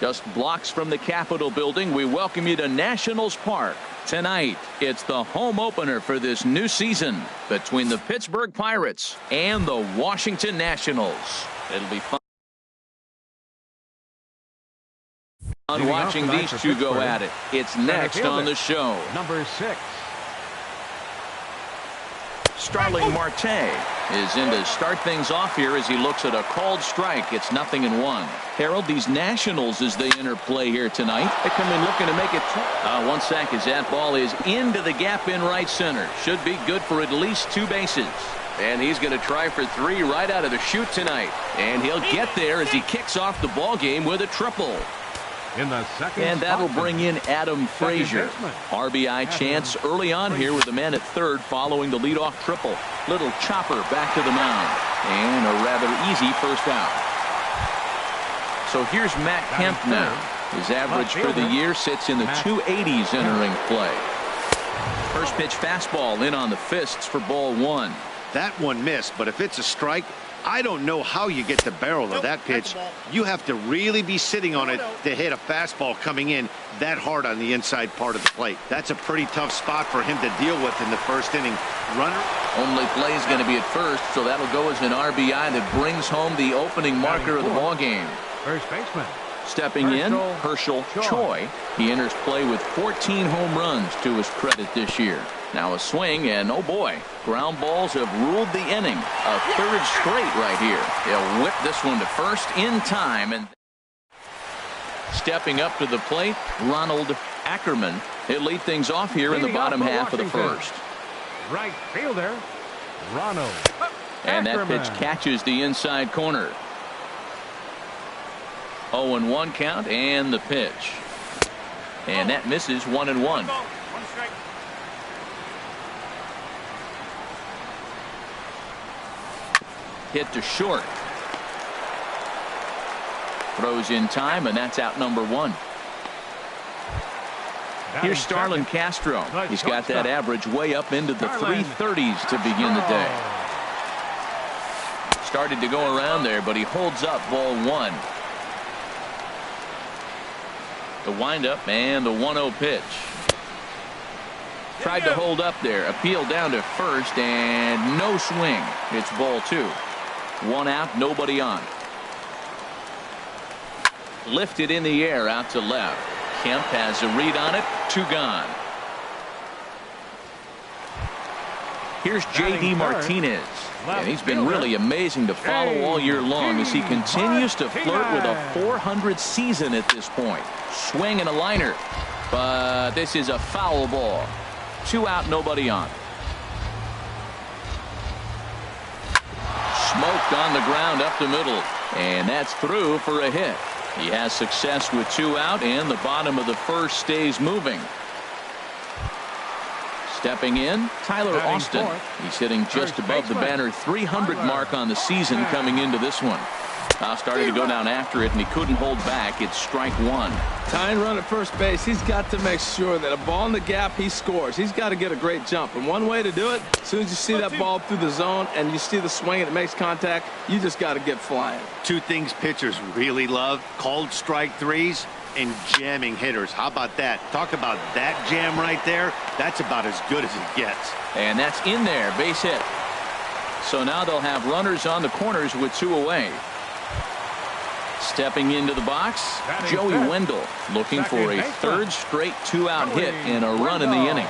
Just blocks from the Capitol building, we welcome you to Nationals Park. Tonight, it's the home opener for this new season between the Pittsburgh Pirates and the Washington Nationals. It'll be fun watching these two go at it. It's next on the show. Number 6. Starling Marte is in to start things off here as he looks at a called strike. It's 0-1. Harold, these Nationals as they interplay here tonight. They come in looking to make it. One sack as that ball is into the gap in right center. Should be good for at least 2 bases. And he's going to try for 3 right out of the chute tonight. And he'll get there as he kicks off the ball game with a triple. In the second and that'll bring in Adam Frazier. RBI chance early on here with the man at third following the leadoff triple. Little chopper back to the mound. And a rather easy first out. So here's Matt Kemp now. His average for the year sits in the 280s entering play. First pitch fastball in on the fists for ball 1. That one missed, but if it's a strike, I don't know how you get the barrel of that pitch. You have to really be sitting on it to hit a fastball coming in that hard on the inside part of the plate. That's a pretty tough spot for him to deal with in the first inning. Runner only play is going to be at first, so that'll go as an RBI that brings home the opening marker of the ball game. First baseman stepping in, Herschel Choi. He enters play with 14 home runs to his credit this year. Now a swing, and oh boy, ground balls have ruled the inning. A third straight right here. He'll whip this one to first in time. And stepping up to the plate, Ronald Ackerman. He'll lead things off here in the bottom half of the first. Right fielder, Ronald and Ackerman. That pitch catches the inside corner. 0-1 count, and the pitch. And that misses 1-1. Hit to short. Throws in time, and that's out number 1. Here's Starlin Castro. He's got that average way up into the 330s to begin the day. Started to go around there, but he holds up ball 1. The windup and the 1-0 pitch. Tried to hold up there. Appeal down to first, and no swing. It's ball 2. 1 out, nobody on. Lifted in the air out to left. Kemp has a read on it. 2 gone. Here's J.D. Martinez. And he's been really amazing to follow all year long as he continues to flirt with a .400 season at this point. Swing and a liner. But this is a foul ball. 2 out, nobody on. Smoked on the ground up the middle. And that's through for a hit. He has success with 2 out, and the bottom of the first stays moving. Stepping in, Tyler Austin. He's hitting just above the banner 300 mark on the season coming into this one. Started to go down after it, and he couldn't hold back. It's strike 1. Tying run at first base. He's got to make sure that a ball in the gap, he scores. He's got to get a great jump. And one way to do it, as soon as you see that ball through the zone and you see the swing and it makes contact, you just got to get flying. 2 things pitchers really love: called strike 3s and jamming hitters. How about that? Talk about that jam right there. That's about as good as it gets. And that's in there, base hit. So now they'll have runners on the corners with 2 away. Stepping into the box, Joey Wendell looking for a 3rd straight 2-out hit and a run in the inning.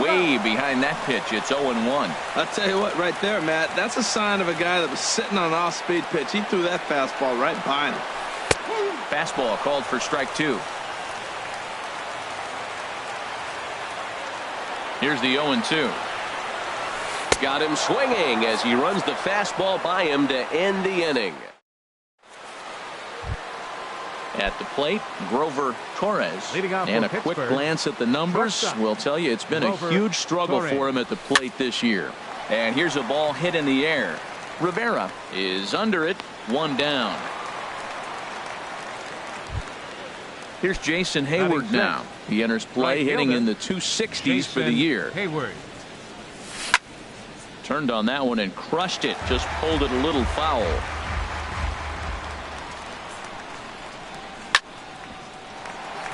Way behind that pitch. It's 0-1. I'll tell you what, right there, Matt, that's a sign of a guy that was sitting on an off-speed pitch. He threw that fastball right behind him. Fastball called for strike 2. Here's the 0-2. Got him swinging as he runs the fastball by him to end the inning. At the plate, Grover Torres. And a quick glance at the numbers will tell you it's been a huge struggle for him at the plate this year. And here's a ball hit in the air. Rivera is under it. 1 down. Here's Jason Hayward now. He enters play hitting in the 260s for the year. Turned on that one and crushed it. Just pulled it a little foul.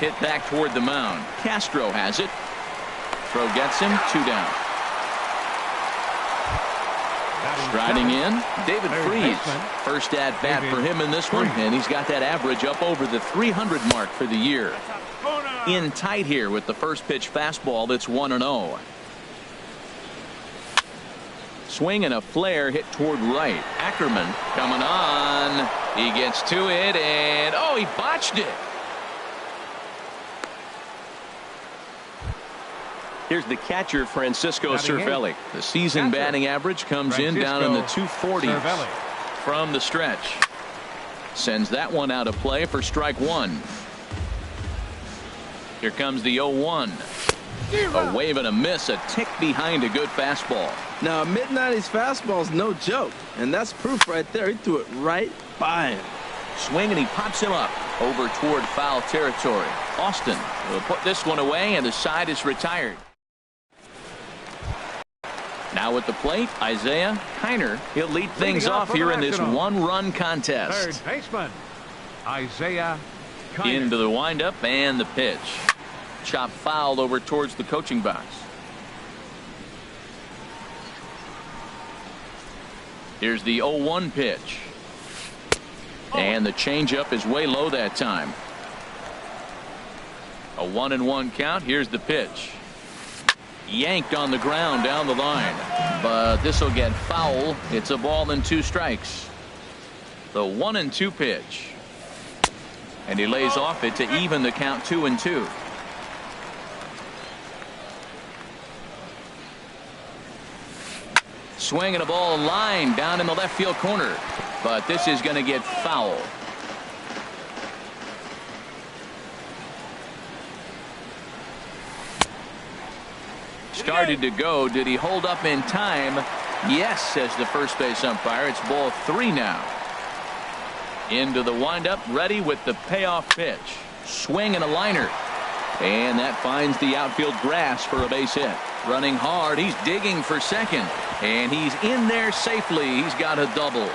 hit back toward the mound. Castro has it. Throw gets him. 2 down. Striding in, David Freese. First at bat for him in this one, and he's got that average up over the 300 mark for the year. In tight here with the first pitch fastball that's 1-0. Swing and a flare hit toward right. Ackerman coming on. He gets to it, and oh, he botched it. Here's the catcher, Francisco Cervelli. The season batting average comes in down in the 240s from the stretch. Sends that one out of play for strike 1. Here comes the 0-1. A wave and a miss, a tick behind a good fastball. Now, a mid-90s fastball is no joke, and that's proof right there. He threw it right by him. Swing, and he pops him up over toward foul territory. Austin will put this one away, and the side is retired. Now at the plate, Isaiah Kiner. He'll lead things off here in this one-run contest. Third baseman, Isaiah Kiner. Into the windup and the pitch. Chop fouled over towards the coaching box. Here's the 0-1 pitch. And the changeup is way low that time. A 1-1 count. Here's the pitch. Yanked on the ground down the line, but this will get foul. It's a ball and 2 strikes. The 1-2 pitch, and he lays off it to even the count 2-2. Swinging a ball line down in the left field corner, but this is going to get foul. Started to go. Did he hold up in time? Yes, says the first base umpire. It's ball 3 now. Into the windup, ready with the payoff pitch. Swing and a liner, and that finds the outfield grass for a base hit. Running hard, he's digging for second, and he's in there safely. He's got a double.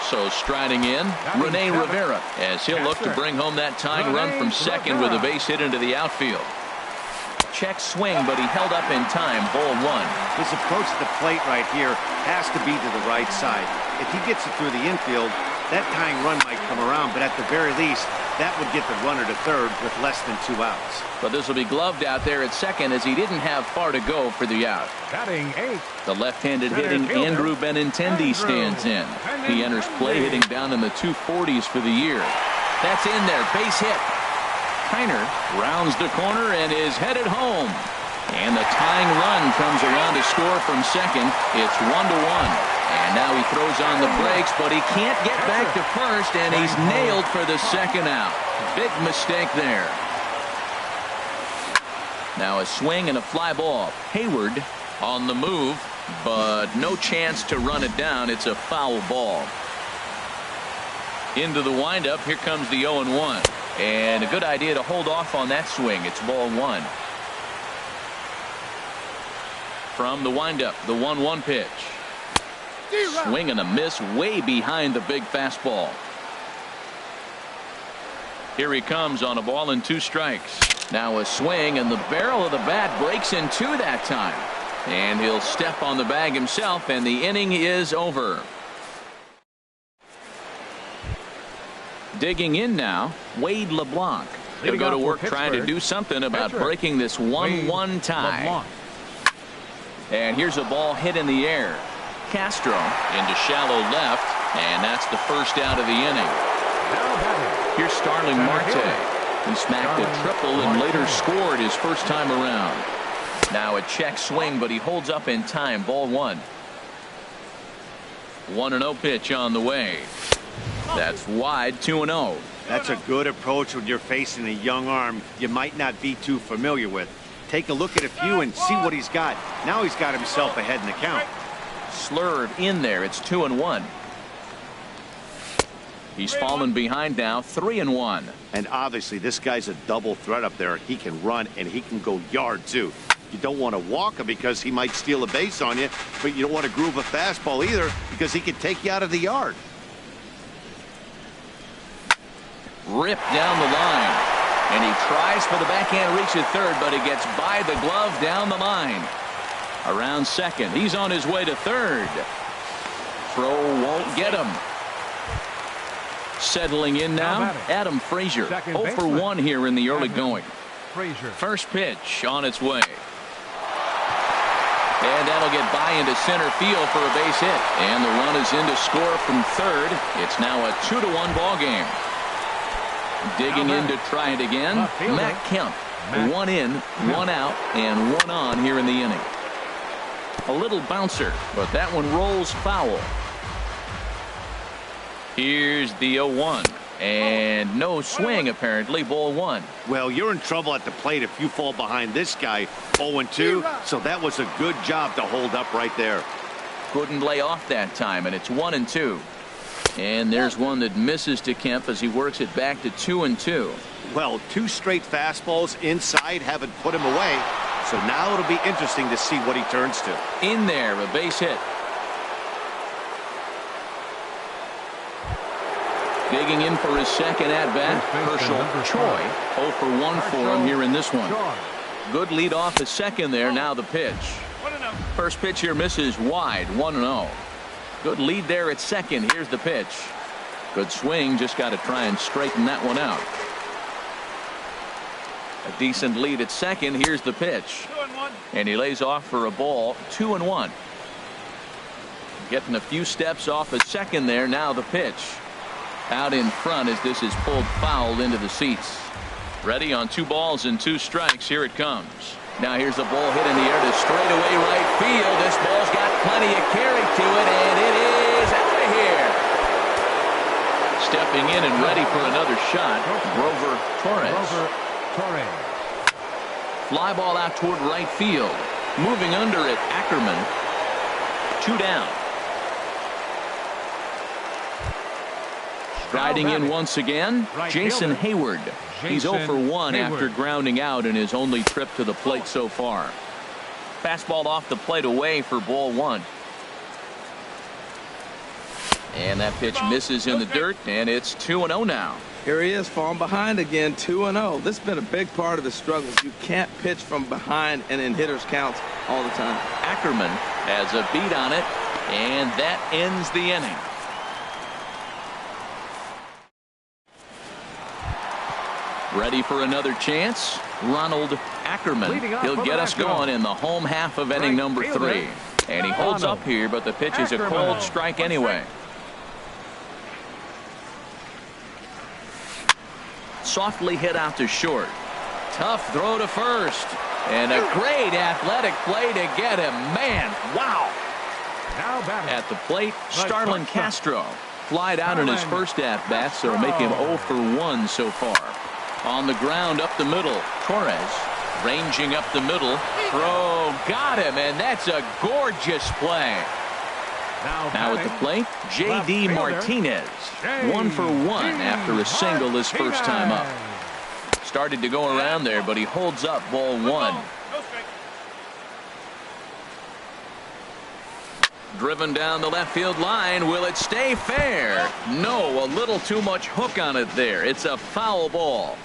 So striding in, Rene Rivera, as he'll look to bring home that tying run from second with a base hit into the outfield. Check swing, but he held up in time. Ball 1. His approach to the plate right here has to be to the right side. If he gets it through the infield, that tying run might come around, but at the very least, that would get the runner to third with less than 2 outs. But this will be gloved out there at second, as he didn't have far to go for the out. Batting 8. The left-handed hitting Andrew Benintendi stands in. He enters play hitting down in the 240s for the year. That's in there. Base hit. Kiner rounds the corner and is headed home. And the tying run comes around to score from second. It's 1-1. And now he throws on the brakes, but he can't get back to first, and he's nailed for the second out. Big mistake there. Now a swing and a fly ball. Hayward on the move, but no chance to run it down. It's a foul ball. Into the windup. Here comes the 0-1. And a good idea to hold off on that swing. It's ball 1. From the windup, the 1-1 pitch. Swing and a miss way behind the big fastball. Here he comes on a ball and 2 strikes. Now a swing, and the barrel of the bat breaks in 2 that time. And he'll step on the bag himself, and the inning is over. Digging in now, Wade LeBlanc. He'll go to work trying to do something about breaking this 1-1 tie. And here's a ball hit in the air. Castro into shallow left, and that's the first out of the inning. Here's Starling Marte. He smacked a triple and later scored his first time around. Now a check swing, but he holds up in time. Ball 1. 1-0 pitch on the way. That's wide. 2-0. That's a good approach when you're facing a young arm you might not be too familiar with. Take a look at a few and see what he's got. Now he's got himself ahead in the count. Slurve in there. It's 2-1. He's fallen behind now. 3-1. And obviously this guy's a double threat up there. He can run and he can go yard too. You don't want to walk him because he might steal a base on you, but you don't want to groove a fastball either because he can take you out of the yard. Ripped down the line. And he tries for the backhand reach at third, but he gets by the glove down the line. Around second. He's on his way to third. Throw won't get him. Settling in now, Adam Frazier. 0 for 1 here in the early going. First pitch on its way. And that'll get by into center field for a base hit. And the run is in to score from third. It's now a 2-1 ball game. Digging in to try it again, Matt Kemp. 1 in, 1 out, and 1 on here in the inning. A little bouncer, but that one rolls foul. Here's the 0-1. And no swing, apparently. Ball 1. Well, you're in trouble at the plate if you fall behind this guy. 0-2, so that was a good job to hold up right there. Couldn't lay off that time, and it's 1-2. And there's one that misses to Kemp as he works it back to 2-2. Well, 2 straight fastballs inside haven't put him away. So now it'll be interesting to see what he turns to. In there, a base hit. Digging in for his second at-bat, Herschel Choi. 0 for 1 for him here in this one. Good lead off the second there. Now the pitch. First pitch here misses wide. 1-0. Good lead there at second. Here's the pitch. Good swing. Just got to try and straighten that one out. A decent lead at second. Here's the pitch. And he lays off for a ball. 2-1. Getting a few steps off at second there. Now the pitch. Out in front as this is pulled foul into the seats. Ready on 2 balls and 2 strikes. Here it comes. Now here's the ball hit in the air to straightaway right field. This ball's got plenty of carry to it, and it is out of here. Stepping in and ready for another shot, Grover Torres. Fly ball out toward right field. Moving under it, Ackerman. 2 down. Striding in once again, Jason Hayward. He's 0 for 1 after grounding out in his only trip to the plate so far. Fastball off the plate away for ball 1. And that pitch misses in the dirt, and it's 2-0 now. Here he is, falling behind again, 2-0. This has been a big part of his struggles. You can't pitch from behind and in hitters' counts all the time. Ackerman has a beat on it, and that ends the inning. Ready for another chance? Ronald Ackerman. He'll get us going in the home half of inning number 3. And he holds up here, but the pitch is a cold strike anyway. Softly hit out to short. Tough throw to first. And a great athletic play to get him. Man, wow. At the plate, Starlin Castro. Flied out in his first at-bat, so make him 0 for 1 so far. On the ground up the middle, Torres ranging up the middle. Throw, got him, and that's a gorgeous play. Now at the plate, J.D. Martinez. 1 for 1 after a single his first time up. Started to go around there, but he holds up ball 1. Driven down the left field line. Will it stay fair? No, a little too much hook on it there. It's a foul ball.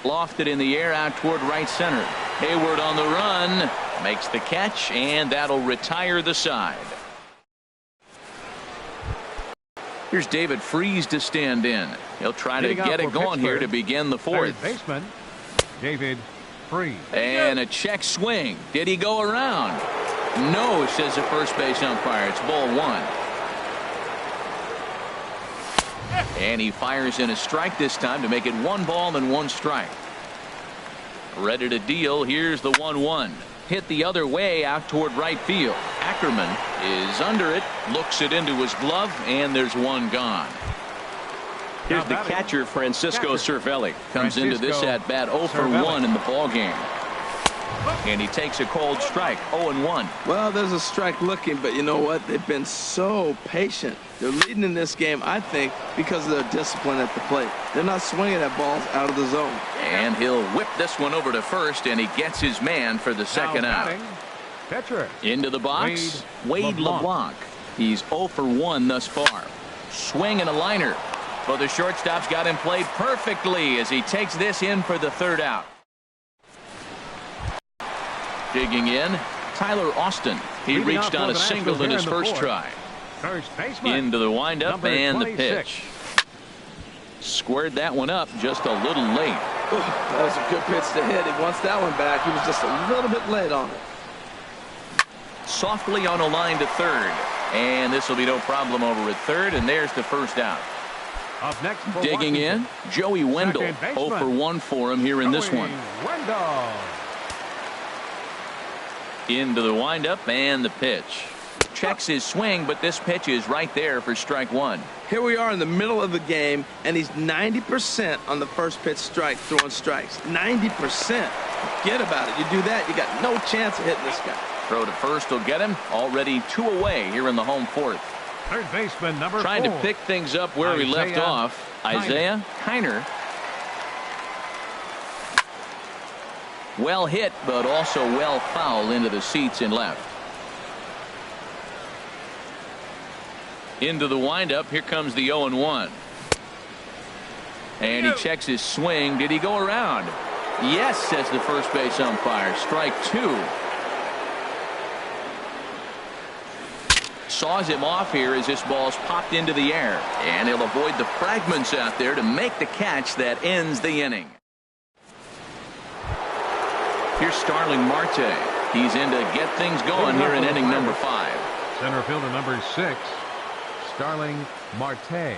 Lofted in the air out toward right center. Hayward on the run. Makes the catch, and that'll retire the side. Here's David Freese to stand in. He'll try to get it going here to begin the 4th. Third baseman, David Freese. And a check swing. Did he go around? No, says the first base umpire. It's ball 1. And he fires in a strike this time to make it 1 ball and 1 strike. Ready to deal. Here's the 1-1. Hit the other way out toward right field. Ackerman is under it. Looks it into his glove, and there's 1 gone. Here's the catcher, Francisco Cervelli. Comes into this at bat 0 for 1 in the ball game. And he takes a cold strike. 0-1. Well, there's a strike looking, but you know what? They've been so patient. They're leading in this game, I think, because of their discipline at the plate. They're not swinging at balls out of the zone. And he'll whip this one over to first, and he gets his man for the second out. Catcher. Into the box, Wade LeBlanc. He's 0 for 1 thus far. Swing and a liner. But the shortstop's got him played perfectly as he takes this in for the third out. Digging in, Tyler Austin. He reached on a single in his first try. First baseman. Into the windup Number and the 26. pitch. Squared that one up just a little late. Ooh, that was a good pitch to hit. He wants that one back. He was just a little bit late on it. Softly on a line to third. And this will be no problem over at third. And there's the first out. Up next for Digging Washington. in, Joey Wendell. Second baseman. 0 for 1 for him here in this Joey one. Wendell. Into the windup and the pitch. Checks his swing, but this pitch is right there for strike one. Here we are in the middle of the game, and he's 90% on the first pitch strike, throwing strikes. 90%. Forget about it. You do that, you got no chance of hitting this guy. Throw to first will get him. Already 2 away here in the home fourth. Third baseman number Trying 4. to pick things up where we left off. Isaiah Kiner. Well hit, but also well fouled into the seats in left. Into the windup. Here comes the 0-1. And he checks his swing. Did he go around? Yes, says the first base umpire. Strike 2. Saws him off here as this ball's popped into the air. And he'll avoid the fragments out there to make the catch that ends the inning. Here's Starling Marte. He's in to get things going here in inning number 5. Center fielder number 6, Starling Marte.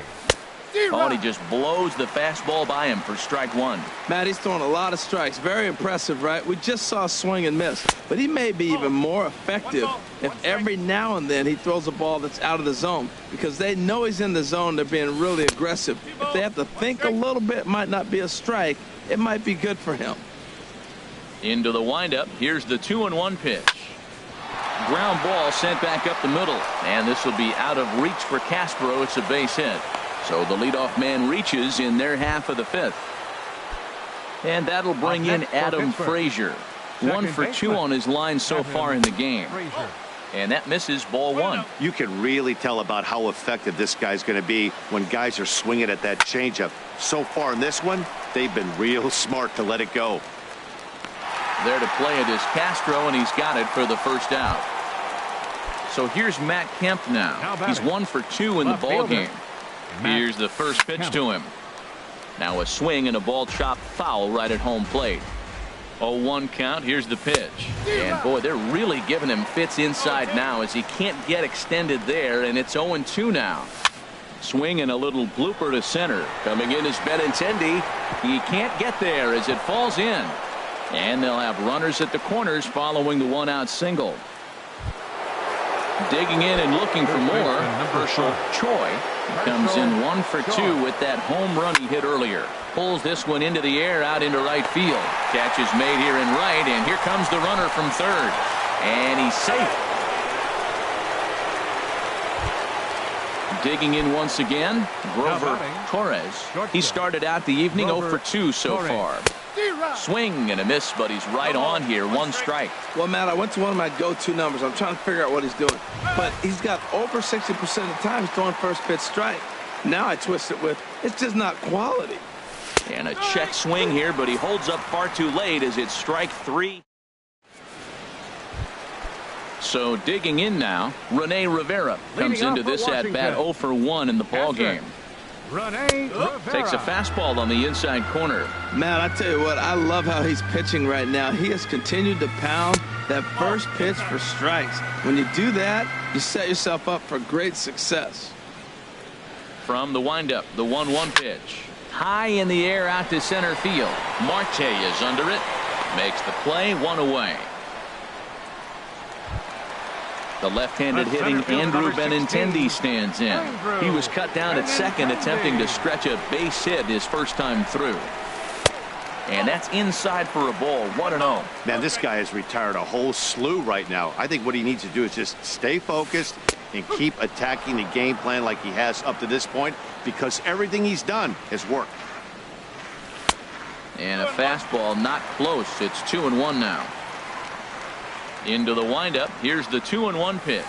Oh, and he just blows the fastball by him for strike 1. Matt, he's throwing a lot of strikes. Very impressive, right? We just saw a swing and miss. But he may be even more effective if every now and then he throws a ball that's out of the zone. Because they know he's in the zone. They're being really aggressive. If they have to think a little bit, it might not be a strike. It might be good for him. Into the windup. Here's the 2-1 pitch. Ground ball sent back up the middle. And this will be out of reach for Castro. It's a base hit. So the leadoff man reaches in their half of the 5th. And that'll bring in Adam Frazier. 1 for 2 on his line so far in the game. And that misses ball 1. You can really tell about how effective this guy's going to be when guys are swinging at that changeup. So far in this one, they've been real smart to let it go. There to play it is Castro, and he's got it for the first out. So here's Matt Kemp now. He's 1 for 2 in the ball game. Here's the first pitch to him. Now a swing and a ball chopped foul right at home plate. 0-1 count. Here's the pitch. And boy, they're really giving him fits inside now as he can't get extended there, and it's 0-2 now. Swing and a little blooper to center. Coming in is Benintendi. He can't get there as it falls in. And they'll have runners at the corners following the 1-out single. Digging in and looking for more. Herschel Choi comes in 1 for 2 with that home run he hit earlier. Pulls this one into the air out into right field. Catch is made here in right, and here comes the runner from third. And he's safe. Digging in once again, Grover Torres. He started out the evening 0 for 2 so far. Swing and a miss, but he's right on here. 1 strike. Well, Matt, I went to one of my go-to numbers. I'm trying to figure out what he's doing. But he's got over 60% of the time he's throwing first pitch strike. Now I twist it with, it's just not quality. And a check swing here, but he holds up far too late as it's strike 3. So digging in now, Rene Rivera comes into this at-bat 0 for 1 in the ball game. Rene Rivera. Takes a fastball on the inside corner. Man, I tell you what, I love how he's pitching right now. He has continued to pound that first pitch for strikes. When you do that, you set yourself up for great success. From the windup, the 1-1 pitch. High in the air out to center field. Marte is under it. Makes the play, 1 away. The left-handed hitting Andrew Benintendi stands in. He was cut down at second, attempting to stretch a base hit his first time through. And that's inside for a ball. 1-0. Man, this guy has retired a whole slew right now. I think what he needs to do is just stay focused and keep attacking the game plan like he has up to this point, because everything he's done has worked. And a fastball not close. It's 2-1 now. Into the windup. Here's the 2-1 pitch.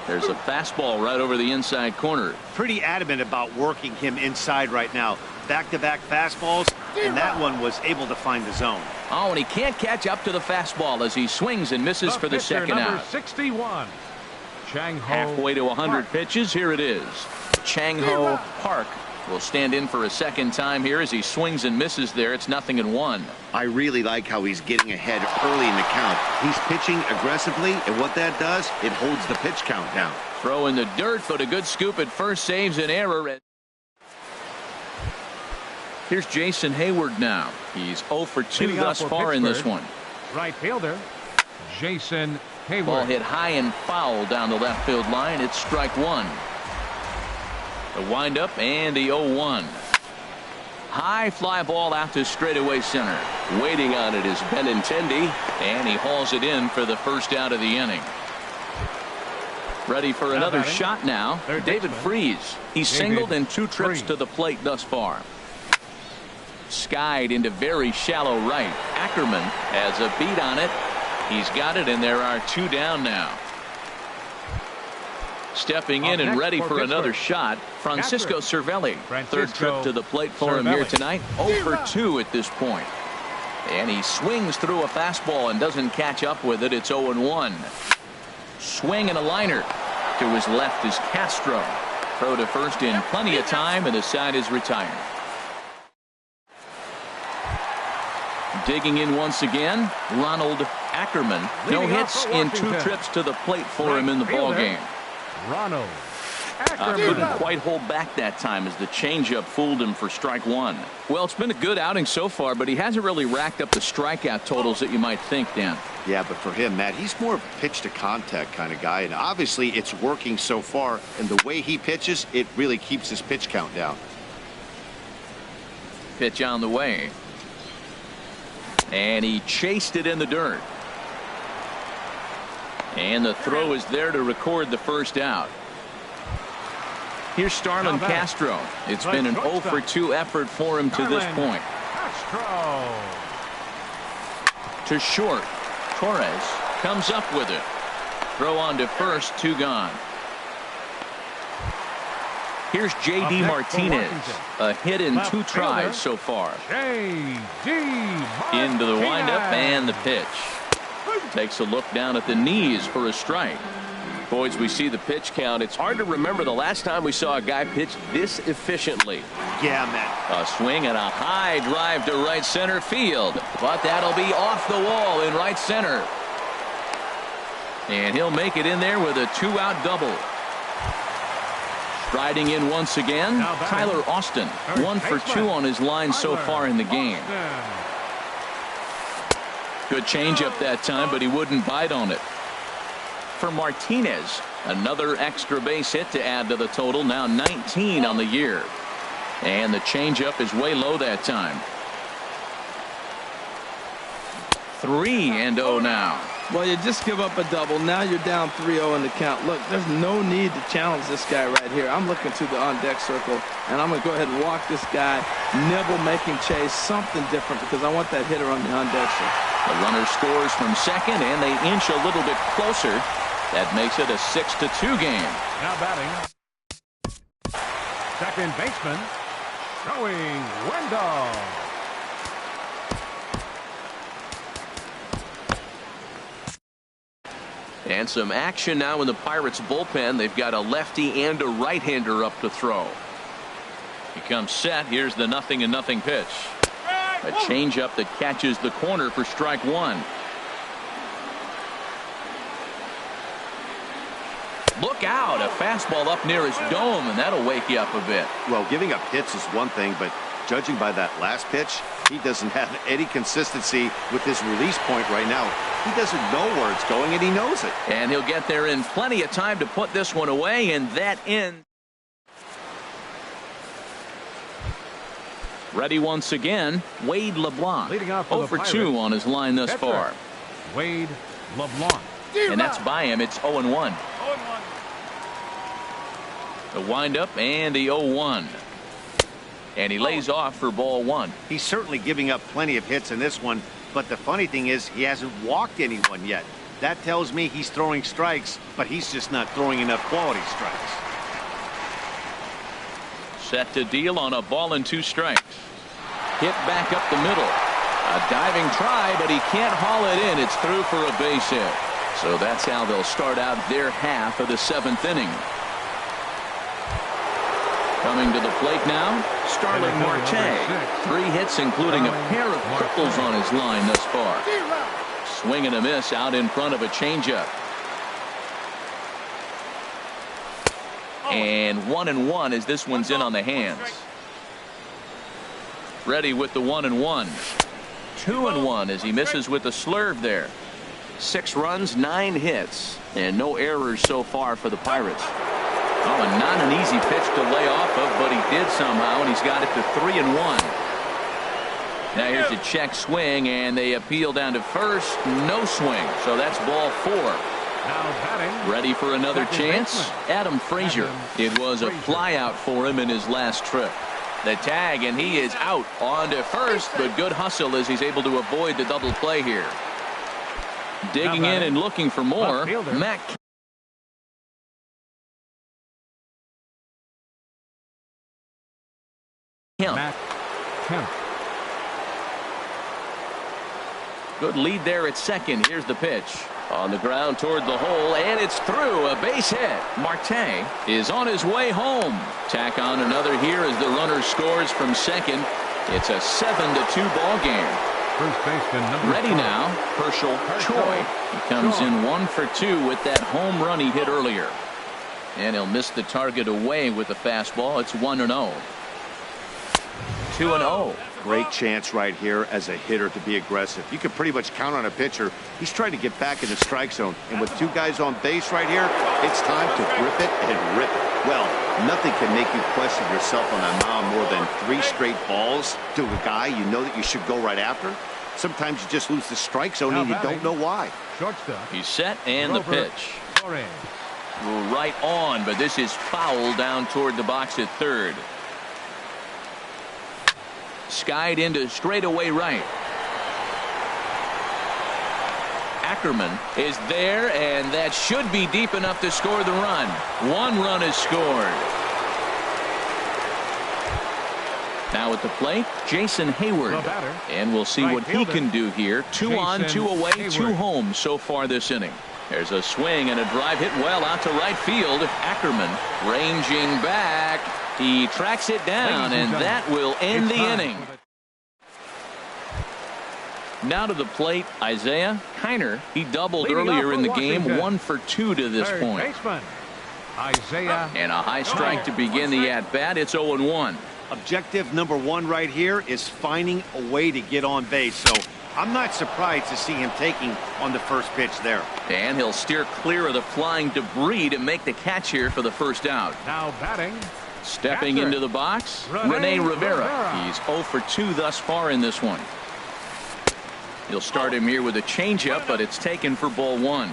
There's a fastball right over the inside corner. Pretty adamant about working him inside right now. Back-to-back fastballs, and that one was able to find the zone. Oh, and he can't catch up to the fastball as he swings and misses for the second out. 61. Chang-Ho Halfway to 100 Park. pitches. Here it is. Chang-Ho Park will stand in for a second time here as he swings and misses there. It's 0-1. I really like how he's getting ahead early in the count. He's pitching aggressively, and what that does, it holds the pitch count down. Throw in the dirt, but a good scoop at first saves an error. Here's Jason Hayward now. He's 0 for 2 Leading thus off for far in this Pittsburgh, one. Right fielder Jason Hayward. Ball hit high and foul down the left field line. It's strike one. The windup and the 0-1. High fly ball out to straightaway center. Waiting on it is Benintendi, and he hauls it in for the first out of the inning. Ready for another shot now. David Freese. He's singled in 2 trips to the plate thus far. Skied into very shallow right. Ackerman has a beat on it. He's got it, and there are 2 down now. Stepping in and ready for another shot, Francisco Cervelli. Third trip to the plate for him here tonight. 0 for 2 at this point. And he swings through a fastball and doesn't catch up with it. It's 0-1. Swing and a liner. To his left is Castro. Throw to first in plenty of time, and the side is retired. Digging in once again, Ronald Ackerman. No hits in 2 trips to the plate for him in the ballgame. Ronald Couldn't quite hold back that time as the changeup fooled him for strike one. Well, it's been a good outing so far, but he hasn't really racked up the strikeout totals that you might think, Dan. Yeah, but for him, Matt, he's more of a pitch to contact kind of guy, and obviously it's working so far, and the way he pitches, it really keeps his pitch count down. Pitch on the way. And he chased it in the dirt. And the throw is there to record the first out. Here's Starlin Castro. It's been an 0 for 2 effort for him to this point. Castro. To short. Torres comes up with it. Throw on to first, 2 gone. Here's J.D. Martinez. A hit in 2 tries so far. Into the windup and the pitch. Takes a look down at the knees for a strike. Boys, we see the pitch count. It's hard to remember the last time we saw a guy pitch this efficiently. Yeah, Matt. A swing and a high drive to right center field. But that'll be off the wall in right center. And he'll make it in there with a 2-out double. Striding in once again, Tyler Austin. 1 for 2 on his line so far in the game. Good changeup that time, but he wouldn't bite on it. For Martinez, another extra base hit to add to the total, now 19 on the year. And the changeup is way low that time. 3-0 now. Well, you just give up a double. Now you're down 3-0 in the count. Look, there's no need to challenge this guy right here. I'm looking to the on-deck circle, and I'm going to go ahead and walk this guy, nibble, make him chase, something different, because I want that hitter on the on-deck circle. The runner scores from second, and they inch a little bit closer. That makes it a 6-2 game. Now batting, second baseman, Joey Wendell. And some action now in the Pirates bullpen. They've got a lefty and a right-hander up to throw. He comes set. Here's the 0-0 pitch. A changeup that catches the corner for strike one. Look out, a fastball up near his dome, and that'll wake you up a bit. Well, giving up hits is one thing, but judging by that last pitch, he doesn't have any consistency with his release point right now. He doesn't know where it's going, and he knows it. And he'll get there in plenty of time to put this one away, and that ends. Ready once again, Wade LeBlanc. Leading off 0 for 2 on his line thus far. Wade LeBlanc. And that's by him. It's 0-1. The windup and the 0-1. And he lays off for ball one. He's certainly giving up plenty of hits in this one, but the funny thing is he hasn't walked anyone yet. That tells me he's throwing strikes, but he's just not throwing enough quality strikes. Set to deal on a ball and 2 strikes. Hit back up the middle. A diving try, but he can't haul it in. It's through for a base hit. So that's how they'll start out their half of the 7th inning. Coming to the plate now, Starling Marte. 3 hits, including a pair of triples on his line thus far. Swing and a miss out in front of a changeup. And 1-1 as this one's in on the hands. Ready with the 1-1. 2-1 as he misses with the slurve there. 6 runs, 9 hits, and no errors so far for the Pirates. Oh, and not an easy pitch to lay off of, but he did somehow, and he's got it to 3-1. Now here's a check swing, and they appeal down to first. No swing, so that's ball 4. Ready for another chance? Adam Frazier. It was a flyout for him in his last trip. The tag, and he is out on to first, but good hustle as he's able to avoid the double play here. Digging in and looking for more, Matt Kemp. Good lead there at second. Here's the pitch. On the ground toward the hole, and it's through. A base hit. Marte is on his way home. Tack on another here as the runner scores from second. It's a 7-2 ball game. First baseman number Ready 4. now, Herschel Choi. He comes in 1 for 2 with that home run he hit earlier. And he'll miss the target away with the fastball. It's 1-0. 2-0. Great chance right here as a hitter to be aggressive. You can pretty much count on a pitcher. He's trying to get back in the strike zone. And with 2 guys on base right here, it's time to grip it and rip it. Well, nothing can make you question yourself on that mound more than 3 straight balls to a guy you know that you should go right after. Sometimes you just lose the strike zone and you don't know why. Shortstop. He's set, and the pitch. Right on, but this is foul down toward the box at third. Skied into straightaway right. Ackerman is there, and that should be deep enough to score the run. 1 run is scored. Now at the plate, Jason Hayward. And we'll see what he can do here. 2 on, 2 away, 2 home so far this inning. There's a swing and a drive hit well out to right field. Ackerman ranging back. He tracks it down, and that will end the inning. Now to the plate, Isaiah Kiner. He doubled earlier in the game, 1 for 2 to this point. And a high strike to begin the at-bat. It's 0-1. Objective number 1 right here is finding a way to get on base. So I'm not surprised to see him taking on the first pitch there. And he'll steer clear of the flying debris to make the catch here for the first out. Now batting. Stepping into the box, Rene Rivera. He's 0 for 2 thus far in this one. He'll start him here with a changeup, but it's taken for ball 1.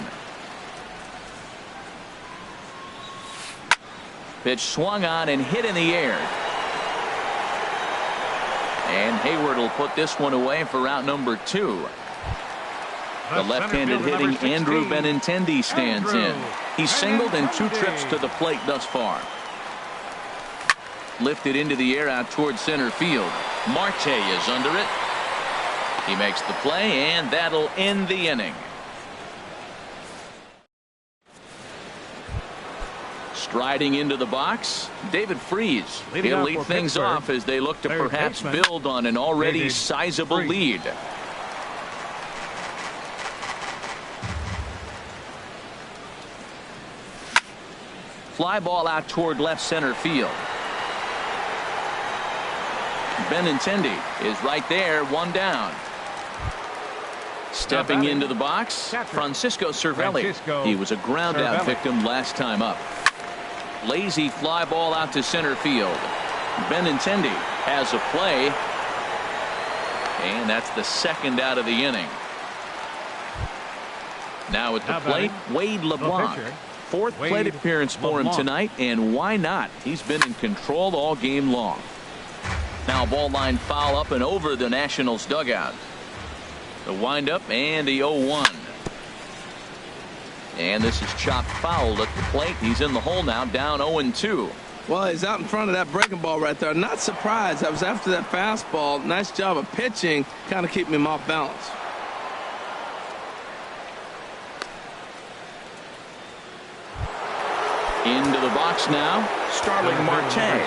Pitch swung on and hit in the air. And Hayward will put this one away for out number 2. The left-handed hitting Andrew Benintendi stands in. He's singled in 2 trips to the plate thus far. Lifted into the air out towards center field. Marte is under it. He makes the play, and that'll end the inning. Striding into the box, David Freese. He'll lead things off as they look to perhaps build on an already sizable lead. Fly ball out toward left center field. Benintendi is right there, 1 down. Stepping into the box, Francisco Cervelli. He was a ground out victim last time up. Lazy fly ball out to center field. Benintendi has a play, and that's the 2nd out of the inning. Now at the plate, Wade LeBlanc. 4th plate appearance for him tonight, and why not? He's been in control all game long. Now ball line foul up and over the Nationals dugout. The windup and the 0-1. And this is chopped foul at the plate. He's in the hole now, down 0-2. Well, he's out in front of that breaking ball right there. Not surprised. I was after that fastball. Nice job of pitching, kind of keeping him off balance. Into the box now, Starling Marte.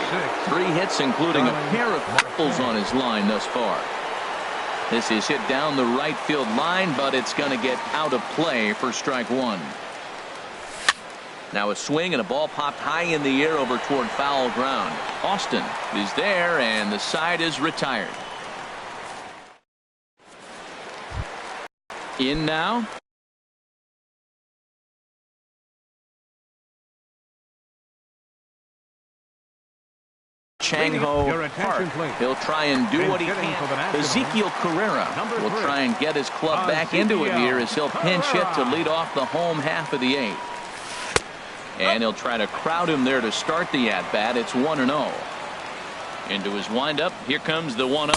3 hits, including a pair of triples on his line thus far. This is hit down the right field line, but it's going to get out of play for strike 1. Now a swing and a ball popped high in the air over toward foul ground. Austin is there, and the side is retired. In now. Chang-Ho Park. He'll try and do what he can. Ezekiel Carrera will try and get his club back into it here as he'll pinch hit to lead off the home half of the 8th. And he'll try to crowd him there to start the at-bat. It's 1-0. Into his windup. Here comes the 1-0.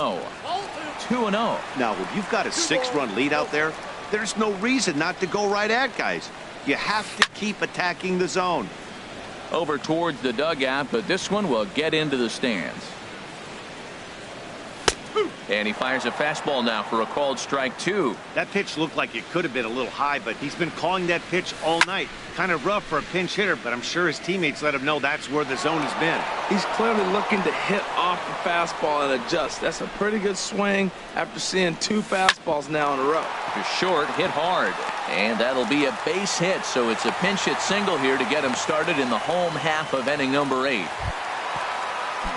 2-0. Now, if you've got a 6-run lead out there, there's no reason not to go right at guys. You have to keep attacking the zone. Over towards the dugout, but this one will get into the stands. And he fires a fastball now for a called strike 2. That pitch looked like it could have been a little high, but he's been calling that pitch all night. Kind of rough for a pinch hitter, but I'm sure his teammates let him know that's where the zone has been. He's clearly looking to hit off the fastball and adjust. That's a pretty good swing after seeing 2 fastballs now in a row. To short, hit hard. And that'll be a base hit, so it's a pinch hit single here to get him started in the home half of inning number 8.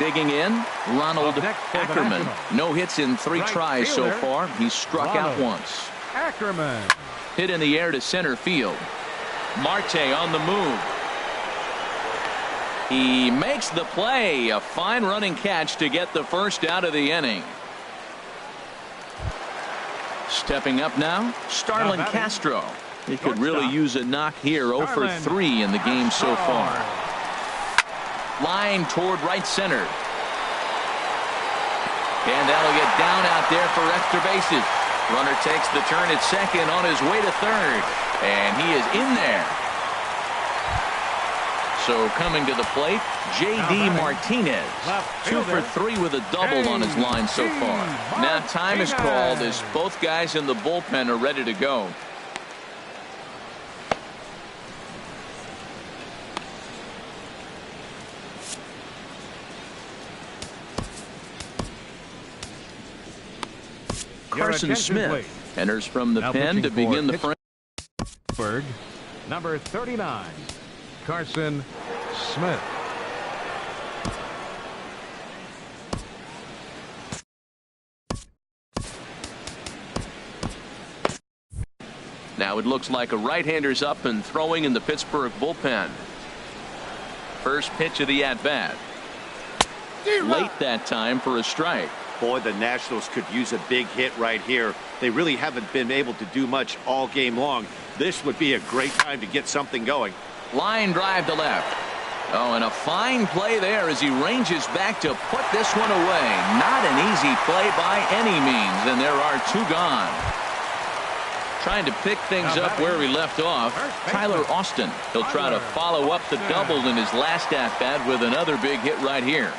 Digging in, Ronald Ackerman. No hits in 3 tries so far. He's struck out once. Ackerman. Hit in the air to center field. Marte on the move. He makes the play. A fine running catch to get the first out of the inning. Stepping up now, Starlin Castro. He could really use a knock here. 0 for 3 in the game so far. Line toward right center. And that'll get down out there for extra bases. Runner takes the turn at second on his way to third. And he is in there. So coming to the plate, J.D. Martinez. 2 for 3 with a double on his line so far. Now time is called as both guys in the bullpen are ready to go. Carson Smith enters from the pen to begin the front. Number 39, Carson Smith. Now it looks like a right-hander's up and throwing in the Pittsburgh bullpen. First pitch of the at-bat. Late that time for a strike. Boy, the Nationals could use a big hit right here. They really haven't been able to do much all game long. This would be a great time to get something going. Line drive to left. Oh, and a fine play there as he ranges back to put this one away. Not an easy play by any means, and there are 2 gone. Trying to pick things up where he left off, Tyler Austin. He'll try to follow up the double in his last at-bat with another big hit right here.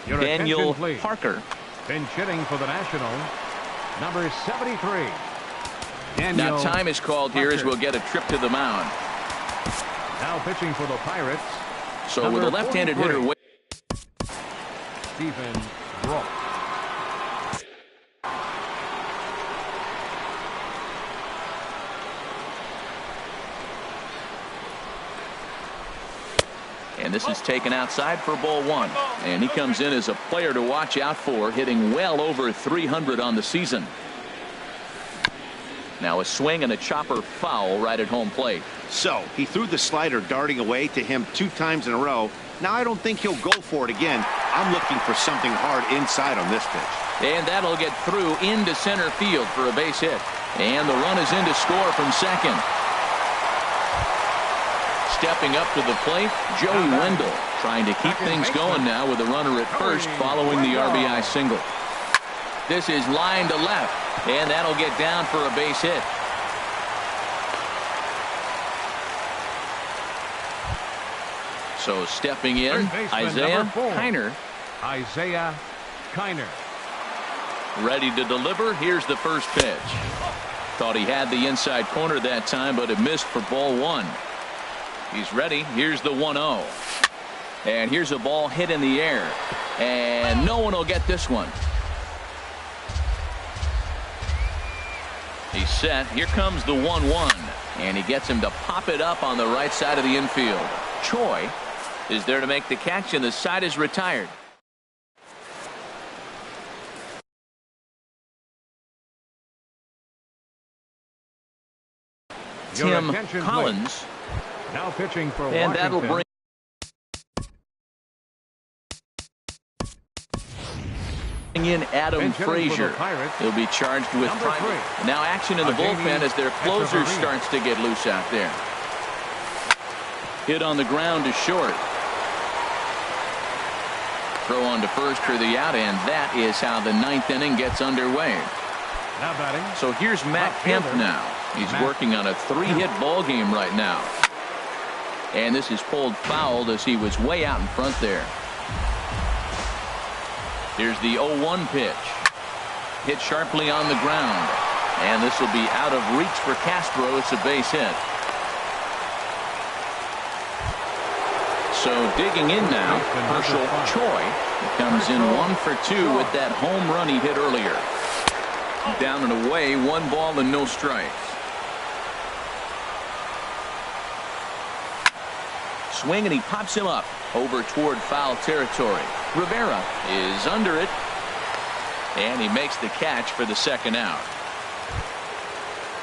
Daniel Parker. Pinch hitting for the Nationals, number 73. Now time is called here as we'll get a trip to the mound. Now pitching for the Pirates. So with a left-handed hitter, Stephen Brock. and this is taken outside for ball 1. And he comes in as a player to watch out for, hitting well over 300 on the season. Now a swing and a chopper foul right at home plate. So he threw the slider darting away to him 2 times in a row. Now I don't think he'll go for it again. I'm looking for something hard inside on this pitch. And that'll get through into center field for a base hit. And the run is in to score from second. stepping up to the plate, Joey Wendell, trying to keep things going now with a runner at first following the RBI single. This is line to left, and that'll get down for a base hit. So stepping in, Isaiah Kiner. Isaiah Kiner. Ready to deliver. Here's the first pitch. Thought he had the inside corner that time, but it missed for ball one. He's ready. Here's the 1-0. And here's a ball hit in the air. And no one will get this one. He's set. Here comes the 1-1. And he gets him to pop it up on the right side of the infield. Choi is there to make the catch, and the side is retired. Tim Collins. Now pitching for and Washington. That'll bring in Adam Frazier. He'll be charged with priming. Now action in the bullpen as their closer starts to get loose out there. Hit on the ground to short. Throw on to first for the out, and that is how the ninth inning gets underway. Now batting. So here's Matt Kemp now. He's working on a 3-hit ball game right now. And this is pulled foul as he was way out in front there. Here's the 0-1 pitch. Hit sharply on the ground. And this will be out of reach for Castro. It's a base hit. So digging in now, Herschel Choi comes in 1 for 2 with that home run he hit earlier. Down and away, 1 ball and no strikes. Swing, and he pops him up over toward foul territory. Rivera is under it, and he makes the catch for the second out.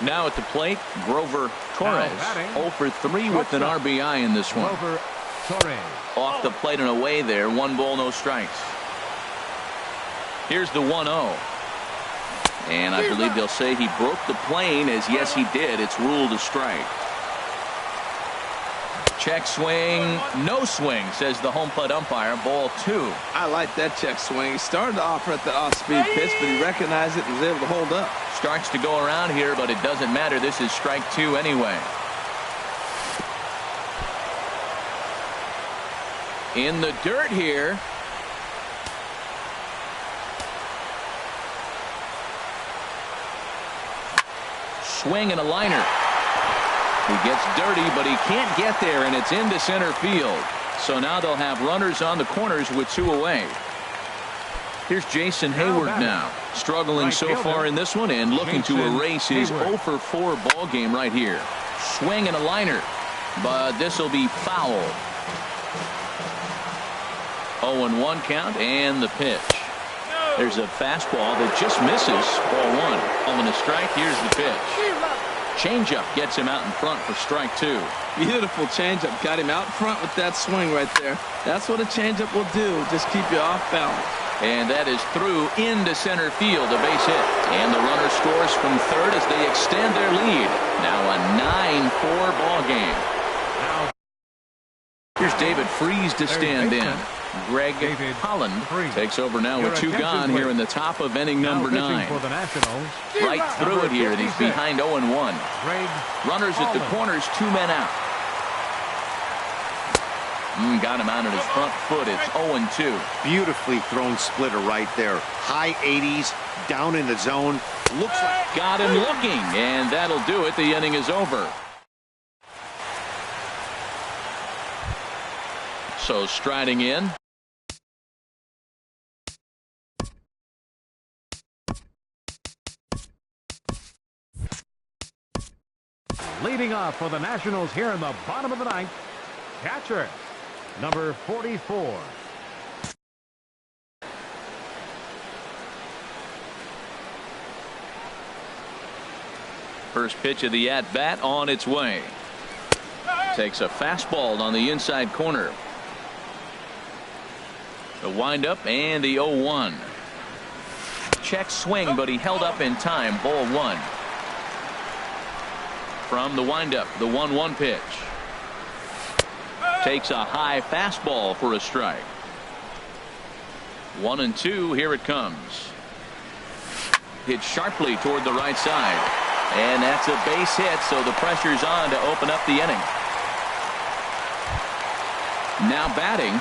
Now at the plate, Grover Torres, 0 for 3 with an RBI in this one. Off the plate and away there, 1 ball, no strikes. Here's the 1-0. And I believe they'll say he broke the plane, as yes he did. It's ruled a strike. Check swing, no swing, says the home plate umpire. Ball 2. I like that check swing. He started off at the off-speed pitch, but he recognized it and was able to hold up. Starts to go around here, but it doesn't matter. This is strike 2 anyway. In the dirt here. Swing and a liner. He gets dirty, but he can't get there, and it's into center field. So now they'll have runners on the corners with 2 away. Here's Jason Hayward now, struggling so far in this one and looking to erase his 0 for 4 ball game right here. Swing and a liner, but this will be foul. 0-1 count, and the pitch. There's a fastball that just misses. Ball 1. On a strike. Here's the pitch. Changeup gets him out in front for strike 2. Beautiful changeup. Got him out front with that swing right there. That's what a changeup will do. Just keep you off balance. And that is through into center field. A base hit. And the runner scores from third as they extend their lead. Now a 9-4 ball game. Here's David Freese to stand in. Greg Holland takes over now with 2 gone here in the top of inning number 9. Right through it here, and he's behind 0-1. Runners at the corners, 2 men out. Got him out on his front foot. It's 0-2. Beautifully thrown splitter right there. High 80s, down in the zone. Looks like got him looking, and that'll do it. The inning is over. So striding in. Leading off for the Nationals here in the bottom of the 9th, catcher, number 44. First pitch of the at-bat on its way. Takes a fastball on the inside corner. The windup and the 0-1. Check swing, but he held up in time. Ball 1. From the windup, the 1-1 pitch. Takes a high fastball for a strike. 1-2. Here it comes. Hit sharply toward the right side. And that's a base hit, so the pressure's on to open up the inning. Now batting.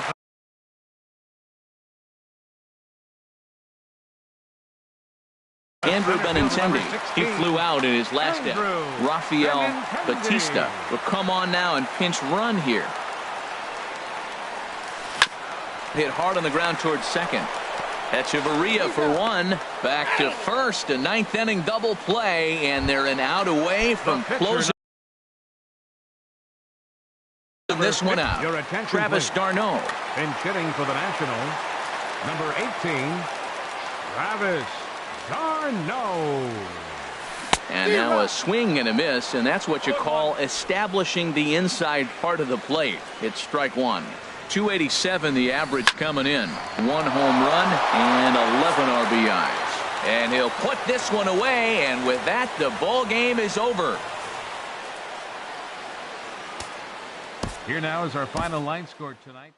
Andrew Benintendi. He flew out in his last inning. Rafael Batista will come on now and pinch run here. Hit hard on the ground towards second. Echeverria for one. Back to first. A ninth inning double play, and they're an out away from closing this one out. Travis d'Arnaud. Pinch hitting for the Nationals, number 18, Travis d'Arnaud. And now a swing and a miss, and that's what you call establishing the inside part of the plate. It's strike one. 287 the average coming in. 1 home run and 11 RBIs. And he'll put this one away, and with that, the ball game is over. Here now is our final line score tonight.